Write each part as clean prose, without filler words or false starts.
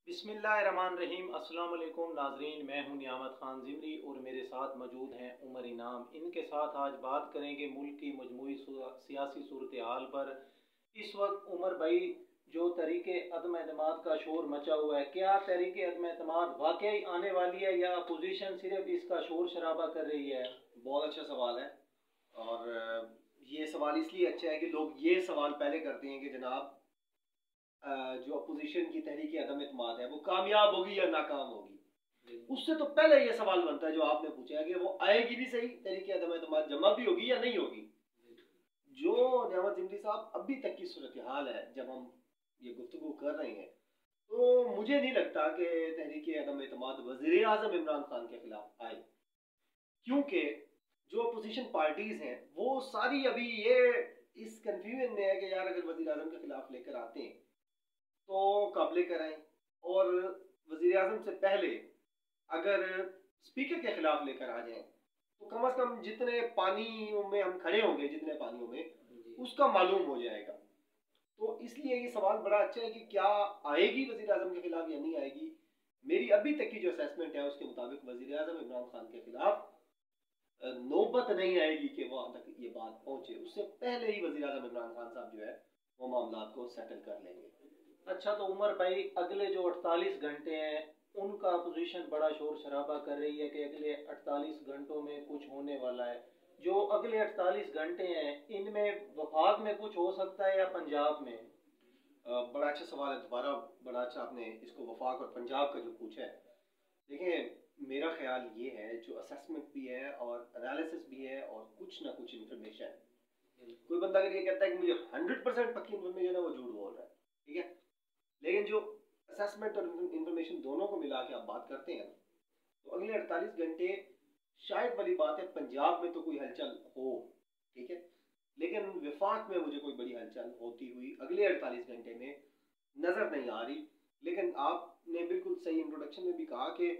बिस्मिल्लाहिर्रहमानिर्रहीम। अस्सलाम वालेकुम नाजरीन, मैं हूं नियामत खान ज़िमरी और मेरे साथ मौजूद हैं उमर इनाम। इनके साथ आज बात करेंगे मुल्क की मजमूई सियासी सूरत हाल पर। इस वक्त उमर भाई, जो तहरीके अदम एतमाद का शोर मचा हुआ है, क्या तहरीके अदम एतमाद वाकई आने वाली है या अपोजिशन सिर्फ इसका शोर शराबा कर रही है? बहुत अच्छा सवाल है। और ये सवाल इसलिए अच्छा है कि लोग ये सवाल पहले करते हैं कि जनाब जो अपोजिशन की तहरीक अदम एतमाद है वो कामयाब होगी या नाकाम होगी। उससे तो पहले ये सवाल बनता है जो आपने पूछा है कि वो आएगी भी सही, तहरीक अदम एतमाद जमा भी होगी या नहीं होगी। जो नियामत ज़िमरी साहब अभी तक की सूरत हाल है, जब हम ये गुफ्तगू कर रहे हैं, तो मुझे नहीं लगता कि तहरीक अदम एतमाद वज़ीर आज़म इमरान खान के खिलाफ आए, क्योंकि जो अपोजिशन पार्टीज हैं वो सारी अभी ये इस कंफ्यूजन में है कि यार अगर वज़ीर आज़म के खिलाफ लेकर आते हैं तो कब लेकर आए, और वज़ीर आज़म से पहले अगर स्पीकर के खिलाफ लेकर आ जाएं तो कम से कम जितने पानियों में हम खड़े होंगे, जितने पानियों में, उसका मालूम हो जाएगा। तो इसलिए ये सवाल बड़ा अच्छा है कि क्या आएगी वज़ीर आज़म के खिलाफ या नहीं आएगी। मेरी अभी तक की जो असेसमेंट है उसके मुताबिक वज़ीर आज़म इमरान खान के खिलाफ नौबत नहीं आएगी कि वहां तक ये बात पहुंचे। उससे पहले ही वज़ीर आज़म इमरान खान साहब जो है वो मामला को सेटल कर लेंगे। अच्छा, तो उमर भाई, अगले जो 48 घंटे हैं उनका अपोजिशन बड़ा शोर शराबा कर रही है कि अगले 48 घंटों में कुछ होने वाला है। जो अगले 48 घंटे हैं इनमें वफाक में कुछ हो सकता है या पंजाब में? बड़ा अच्छा सवाल है, दोबारा बड़ा अच्छा आपने इसको वफाक और पंजाब का जो पूछा है। देखिए, मेरा ख्याल ये है, जो असेसमेंट भी है और एनालिसिस भी है और कुछ ना कुछ इन्फॉर्मेशन। कोई बंदा अगर ये कहता है कि मुझे 100% पक्की इन्फॉर्मेशन है, वो झूठ बोल रहा है, ठीक है। लेकिन जो असेसमेंट और इन्फॉर्मेशन दोनों को मिला के आप बात करते हैं ना, तो अगले 48 घंटे शायद वाली बात है पंजाब में तो कोई हलचल हो, ठीक है। लेकिन विफाक में मुझे कोई बड़ी हलचल होती हुई अगले 48 घंटे में नजर नहीं आ रही। लेकिन आपने बिल्कुल सही इंट्रोडक्शन में भी कहा कि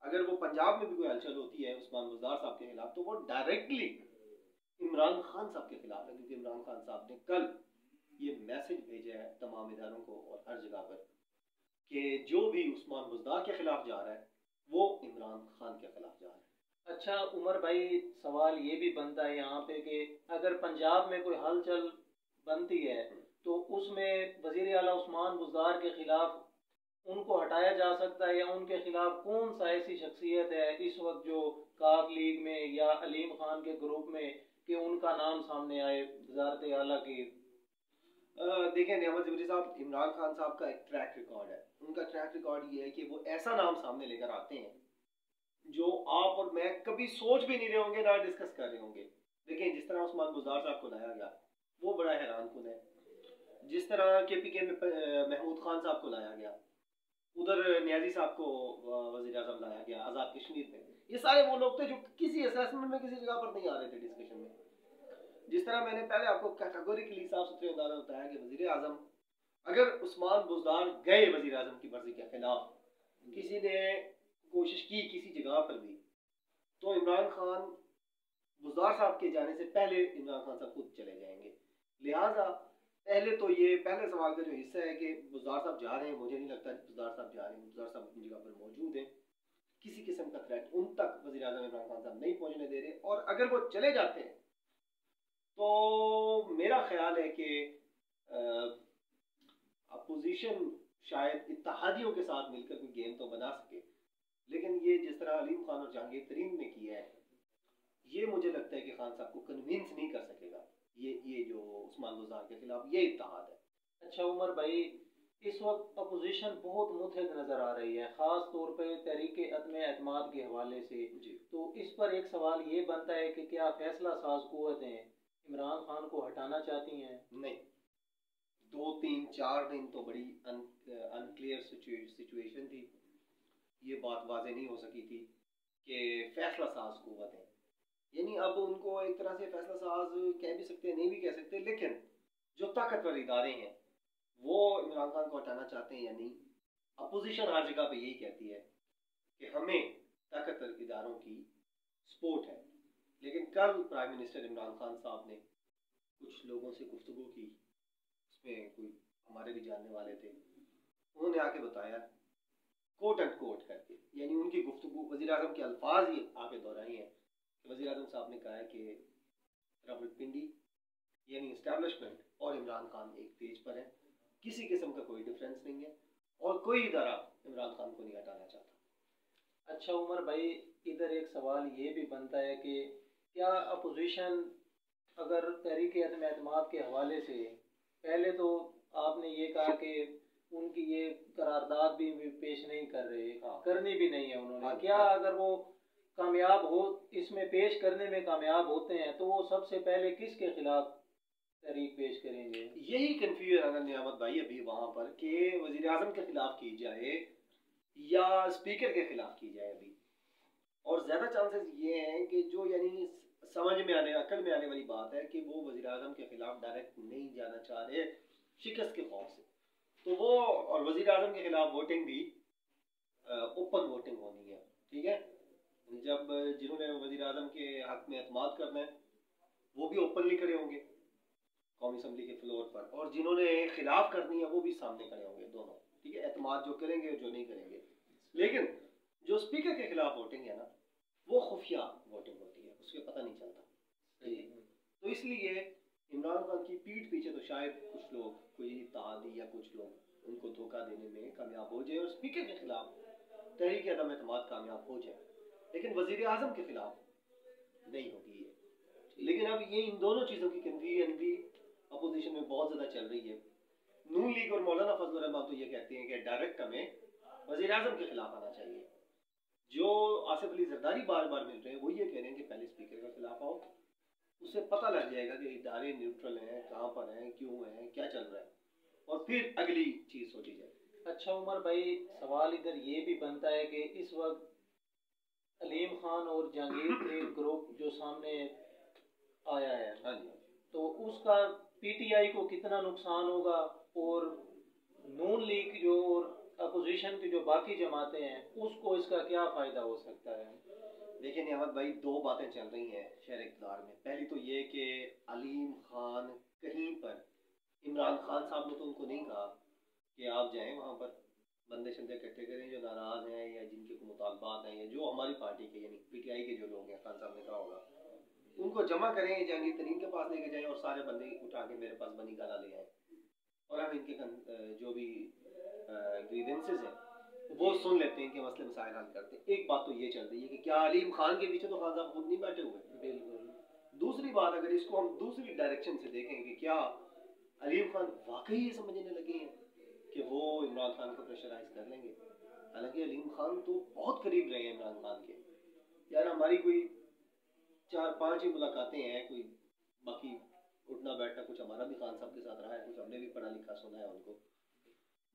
अगर वो पंजाब में भी कोई हलचल होती है उस्मान बुज़दार साहब के खिलाफ, तो वो डायरेक्टली इमरान खान साहब के खिलाफ है, क्योंकि इमरान खान साहब ने कल ये मैसेज भेजा है तमाम इदारों को और हर जगह पर कि जो भी उस्मान बुज़दार के खिलाफ जा रहा है वो इमरान खान के खिलाफ जा रहा है। अच्छा उमर भाई, सवाल ये भी बनता है यहाँ पे कि अगर पंजाब में कोई हलचल बनती है तो उसमें वजीर आला उस्मान बुज़दार के खिलाफ उनको हटाया जा सकता है, या उनके खिलाफ कौन सा ऐसी शख्सियत है इस वक्त जो काफ लीग में या अलीम खान के ग्रुप में कि उनका नाम सामने आए वजारत आला की? देखें नियामत ज़िमरी साहब, इमरान खान साहब का एक ट्रैक रिकॉर्ड है। उनका ट्रैक रिकॉर्ड ये है कि वो ऐसा नाम सामने लेकर आते हैं जो आप और मैं कभी सोच भी नहीं रहे होंगे, ना डिस्कस कर रहे होंगे। देखिए, जिस तरह उस्मान बुज़दार साहब को लाया गया वो बड़ा हैरान कुन है। जिस तरह KPK में महमूद खान साहब को लाया गया, उधर न्याजी साहब को वज़ीर आज़म लाया गया आज़ाद कश्मीर में, ये सारे वो लोग थे जो किसी असेसमेंट में किसी जगह पर नहीं आ रहे थे डिस्कशन में। जिस तरह मैंने पहले आपको कैटेगोरिकली साफ सुथरे अंदाज में बताया कि वज़ीर आज़म, अगर उस्मान बुज़दार गए वज़ीर आज़म की मर्जी के खिलाफ, किसी ने कोशिश की किसी जगह पर भी, तो इमरान खान बुज़दार साहब के जाने से पहले इमरान खान साहब खुद चले जाएंगे। लिहाजा पहले तो ये पहले सवाल का जो हिस्सा है कि बुज़दार साहब जा रहे हैं, मुझे नहीं लगता बुज़दार साहब जा रहे हैं। बुज़दार साहब अपनी जगह पर मौजूद हैं। किसी किस्म का थ्रेट उन तक वज़ीर आज़म इमरान खान साहब नहीं पहुंचने दे रहे, और अगर वो चले जाते हैं तो मेरा ख्याल है कि अपोजिशन शायद इत्तेहादियों के साथ मिलकर कोई गेम तो बना सके। लेकिन ये जिस तरह अलीम खान और जहांगीर तरीन ने किया है, ये मुझे लगता है कि खान साहब को कन्विंस नहीं कर सकेगा ये जो उस्मान बुज़दार के खिलाफ ये इत्तेहाद है। अच्छा उमर भाई, इस वक्त अपोजिशन बहुत मुतहद नज़र आ रही है, ख़ास तौर पे तहरीक अदम एतमाद के हवाले से। जी, तो इस पर एक सवाल ये बनता है कि क्या फैसला साज कुव्वतें इमरान खान को हटाना चाहती हैं? नहीं, 2 3 4 दिन तो बड़ी अनक्लियर सिचुएशन थी। ये बात वाज़ेह नहीं हो सकी थी कि फैसला साज कुव्वत है, यानी अब उनको एक तरह से फैसला साज कह भी सकते हैं, नहीं भी कह सकते। लेकिन जो ताकतवर इदारे हैं वो इमरान खान को हटाना चाहते हैं या नहीं। अपोजिशन हर जगह पे यही कहती है कि हमें ताकतवर इदारों की सपोर्ट है। लेकिन कल प्राइम मिनिस्टर इमरान खान साहब ने कुछ लोगों से गुफ्तगू की, उसमें कोई हमारे भी जानने वाले थे, उन्होंने आके बताया कोट एंड कोट करके, यानी उनकी गुफ्तगू वज़ीर आज़म के अल्फाज ही आगे दोहराए हैं। वज़ीर आज़म साहब ने कहा है कि रावलपिंडी यानी इस्टेब्लिशमेंट और इमरान खान एक पेज पर है, किसी किस्म का कोई डिफरेंस नहीं है और कोई इदारा इमरान खान को नहीं हटाना चाहता। अच्छा उमर भाई, इधर एक सवाल ये भी बनता है कि क्या अपोजिशन अगर तहरीक अदम एतमाद के हवाले से, पहले तो आपने ये कहा कि उनकी ये करारदाद भी पेश नहीं कर रहे, हाँ। करनी भी नहीं है उन्होंने, हाँ। क्या अगर वो कामयाब हो, इसमें पेश करने में कामयाब होते हैं तो वो सबसे पहले किसके खिलाफ तहरीक पेश करेंगे? यही कंफ्यूजन है नियामत भाई अभी वहां पर कि वज़ीर आज़म के खिलाफ की जाए या स्पीकर के खिलाफ की जाए अभी। और ज्यादा चांसेस ये हैं कि जो यानी समझ में आने, अकल में आने वाली बात है कि वो वज़ीर आज़म के खिलाफ डायरेक्ट नहीं जाना चाह रहे शिकस्त के खौफ से, तो वो और वज़ीर आज़म के खिलाफ वोटिंग भी ओपन वोटिंग होनी है, ठीक है। जब जिन्होंने वज़ीर आज़म के हक में एतमाद करना है वो भी ओपनली खड़े होंगे कौमी असम्बली के फ्लोर पर, और जिन्होंने खिलाफ करनी है वो भी सामने खड़े होंगे दोनों, ठीक है। एतमाद जो करेंगे और जो नहीं करेंगे। लेकिन जो स्पीकर के खिलाफ वोटिंग है ना, वो खुफिया वोटिंग होती है, उसके पता नहीं चलता। तो इसलिए इमरान खान की पीठ पीछे तो शायद कुछ लोग, कोई इत्तेहादी या कुछ लोग उनको धोखा देने में कामयाब हो जाए और स्पीकर के खिलाफ तहरीक अदम एतमाद कामयाब हो जाए, लेकिन वज़ीर आज़म के खिलाफ नहीं होगी ये। लेकिन अब ये इन दोनों चीज़ों की कंफ्यूजन भी अपोजिशन में बहुत ज़्यादा चल रही है। नून लीग और मौलाना फजल रहमान तो ये कहते हैं कि डायरेक्ट हमें वज़ीर आज़म के खिलाफ आना चाहिए। जो आसिफ अली जरदारी बार बार मिल रहे हैं वो ये कह रहे हैं कि पहले स्पीकर के खिलाफ आओ, उससे पता लग जाएगा कि इदारे न्यूट्रल हैं, कहाँ पर हैं, क्यों हैं, क्या चल रहा है, और फिर अगली चीज़ सोची जाए। अच्छा उमर भाई, सवाल इधर ये भी बनता है कि इस वक्त अलीम खान और जहांगीर के ग्रुप जो सामने आया है, हाँ जी, तो उसका पीटीआई को कितना नुकसान होगा और नून लीग जो और अपोजिशन की जो बाकी जमातें हैं उसको इसका क्या फ़ायदा हो सकता है? देखिए नियामत भाई, दो बातें चल रही हैं शहर इक़्तिदार में। पहली तो ये कि अलीम खान कहीं पर, इमरान खान साहब ने तो उनको नहीं कहा कि आप जाएं वहाँ पर बंदे शंदे इकट्ठे करें जो नाराज़ हैं या जिनके को मुतालबात हैं या जो हमारी पार्टी के यानी पीटीआई के जो लोग हैं, खान साहब ने कहा होगा उनको जमा करें, जहांगीर तरीन के पास लेके जाएं और सारे बंदे उठा के मेरे पास बनी गाला ले आए और हम इनके जो भी ग्रीवेंसेस हैं वो सुन लेते हैं कि मसले मसाइल हल करते हैं। एक बात तो ये चल रही है कि क्या अलीम खान के पीछे तो खान साहब खुद नहीं बैठे हुए। बिल्कुल। दूसरी बात, अगर इसको हम दूसरी डायरेक्शन से देखें कि क्या अलीम खान वाकई ये समझने लगे हैं कि वो इमरान खान को प्रेशराइज कर लेंगे। हालांकि अलीम खान तो बहुत करीब रहे हैं इमरान खान के, यार हमारी कोई 4-5 ही मुलाकातें हैं, कोई बाकी उठना बैठना कुछ हमारा भी खान साहब के साथ रहा है, कुछ हमने भी पढ़ा लिखा सुना है उनको।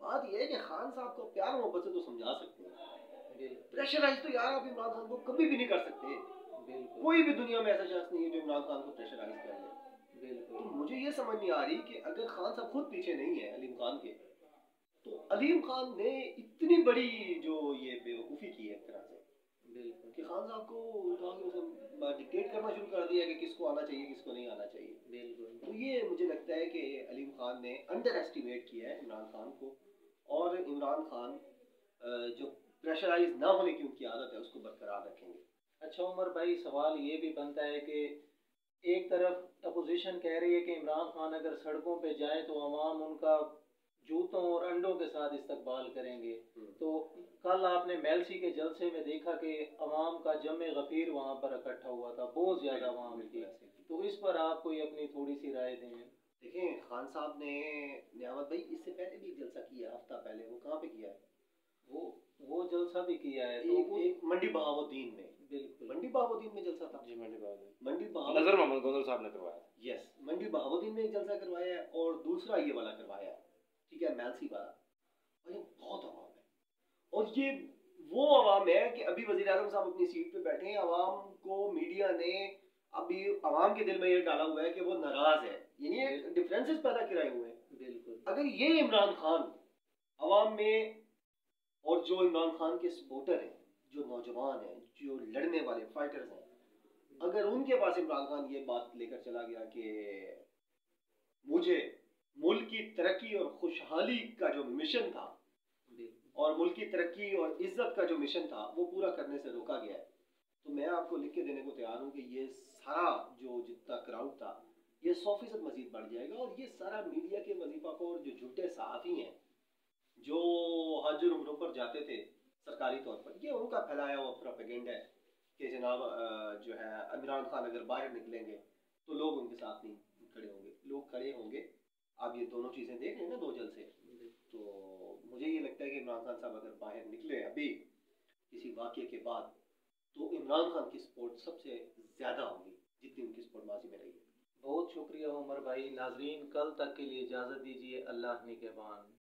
बात यह है कि खान साहब को प्यार मोहब्बत से तो समझा सकते हैं, प्रेशराइज तो यार आप इमरान खान को कभी भी नहीं कर सकते। कोई भी दुनिया में ऐसा शख्स नहीं है जो इमरान खान को प्रेशराइज कर ले। तो मुझे ये समझ नहीं आ रही कि अगर खान साहब खुद पीछे नहीं है अलीम खान के, तो अलीम खान ने इतनी बड़ी जो ये बेवकूफ़ी की है एक तरह से कि खान साहब को डिक्टेट करना शुरू कर दिया कि किसको आना चाहिए किसको नहीं आना चाहिए। तो ये मुझे लगता है कि अलीम खान ने अंडर एस्टिमेट किया है इमरान खान को, और इमरान खान जो प्रेशराइज ना होने की उनकी आदत है उसको बरकरार रखेंगे। अच्छा उमर भाई, सवाल ये भी बनता है कि एक तरफ अपोजिशन कह रही है कि इमरान खान अगर सड़कों पे जाए तो अवाम उनका जूतों और अंडों के साथ इस्तकबाल करेंगे। तो कल आपने मेलसी के जलसे में देखा कि अवाम का जमे गफीर वहाँ पर इकट्ठा हुआ था, बहुत ज़्यादा अवाम थी। तो इस पर आप कोई अपनी थोड़ी सी राय दें। देखें, खान साहब ने नियामत भाई इससे पहले भी जलसा किया, हफ्ता पहले। वो कहाँ पे किया है? वो जलसा भी किया है एक मंडी बहावुद्दीन में। बिल्कुल, मंडी बहावुद्दीन में जलसा था जी। मंडी बहावुद्दीन नजर मोहम्मद गोंदल साहब ने करवाया। यस, मंडी बहावुद्दीन में एक जलसा करवाया है और दूसरा ये वाला करवाया है, ठीक है, मेलसी वाला। और ये बहुत आवाम है, और ये वो आवाम है कि अभी वजीर आजम साहब अपनी सीट पे बैठे हैं। आवाम को मीडिया ने अभी आवाम के दिल में ये डाला हुआ है कि वो नाराज है, यानी एक डिफरेंसेस पैदा कराए हुए हैं। बिल्कुल, अगर ये इमरान खान आवाम में, और जो इमरान खान के सपोर्टर हैं, जो नौजवान हैं, जो लड़ने वाले फाइटर्स हैं, अगर उनके पास इमरान खान ये बात लेकर चला गया कि मुझे मुल्क की तरक्की और खुशहाली का जो मिशन था और मुल्क की तरक्की और इज्जत का जो मिशन था वो पूरा करने से रोका गया है। तो मैं आपको लिख के देने को तैयार हूँ कि ये सारा जो जितना क्राउड था ये 100% मजीद बढ़ जाएगा, और ये सारा मीडिया के वजीफा को, और जो झूठे सहाफ़ी हैं जो हज और उम्रों पर जाते थे सरकारी तौर पर, ये उनका फैलाया हुआ प्रोपेगेंडा है कि जनाब जो है इमरान खान अगर बाहर निकलेंगे तो लोग उनके साथ नहीं खड़े होंगे। लोग खड़े होंगे, आप ये दोनों चीज़ें देख लें ना 2 जल से। तो मुझे ये लगता है कि इमरान खान साहब अगर बाहर निकले अभी किसी वाक़ये के बाद, तो इमरान खान की सपोर्ट सबसे ज़्यादा होगी जितनी उनकी सपोर्ट माजी में रही है। बहुत शुक्रिया उमर भाई। नाजरीन, कल तक के लिए इजाज़त दीजिए। अल्लाह निगहबान।